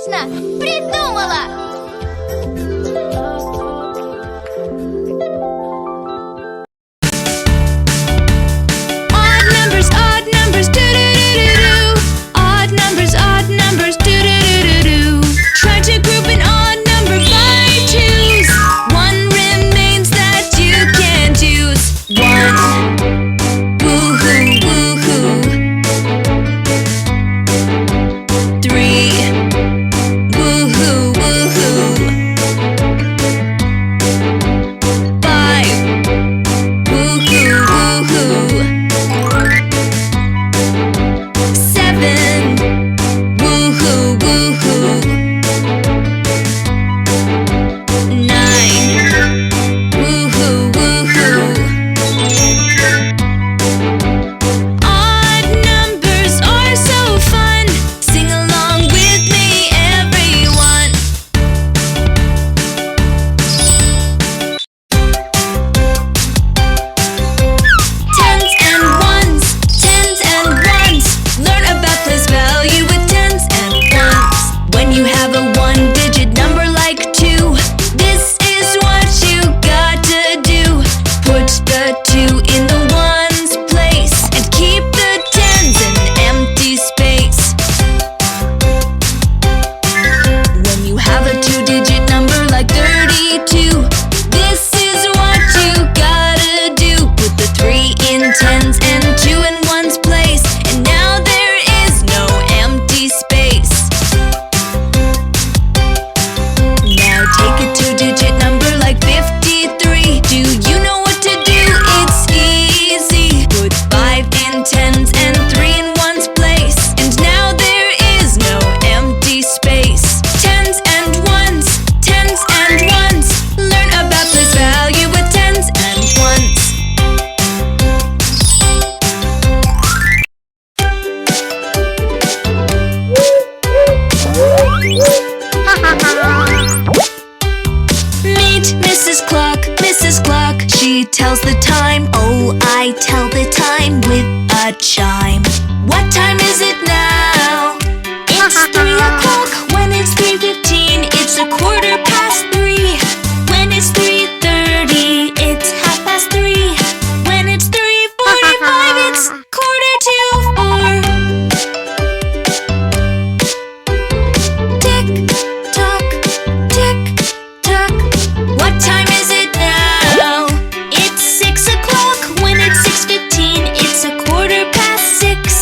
Точно! Придумала! Odd numbers, do-do-do-do-do. Odd numbers, do-do-do-do-do. Try to group an odd number by twos. One remains that you can't use. One. Woohoo, woohoo. Three. Woohoo, woohoo. Five. Woohoo, woohoo. Seven. Woohoo, woohoo. Nine. Woohoo, woohoo. Odd numbers are so fun. Sing along with me, everyone. Tens and ones, tens and ones. Learn about place value with tens and ones. When you have a one-digit number like 2, this is what you got to do. Put the 2 in the ones place and keep the tens in empty space. When you have a two-digit number like 32, this is what you gotta do. Put the 3 in tens and 2 in ones place, and now there is no empty space. Now take a two-digit number like 53. Do you know what to do? It's easy. Put 5 in tens and 3 in ones place, and now there is no empty space. Tens and ones, tens and ones. Learn about place value with tens and ones. Meet Mrs. Clock, Mrs. Clock. She tells the time. Oh, I tell the time with a chime. What time is it now? It's 3 o'clock. When it's 3:15, it's a quarter past 3. When it's 3:30, it's 3:30. When it's 3:45, it's quarter to 4. Tick tock, tick tock. What time is it now? It's 6 o'clock. When it's 6:15, it's a quarter past 6.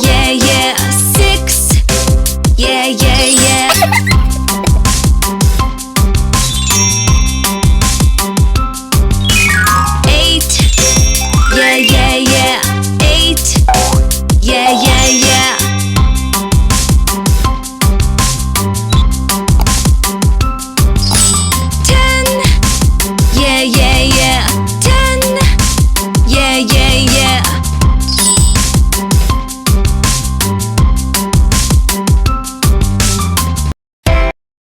yeah,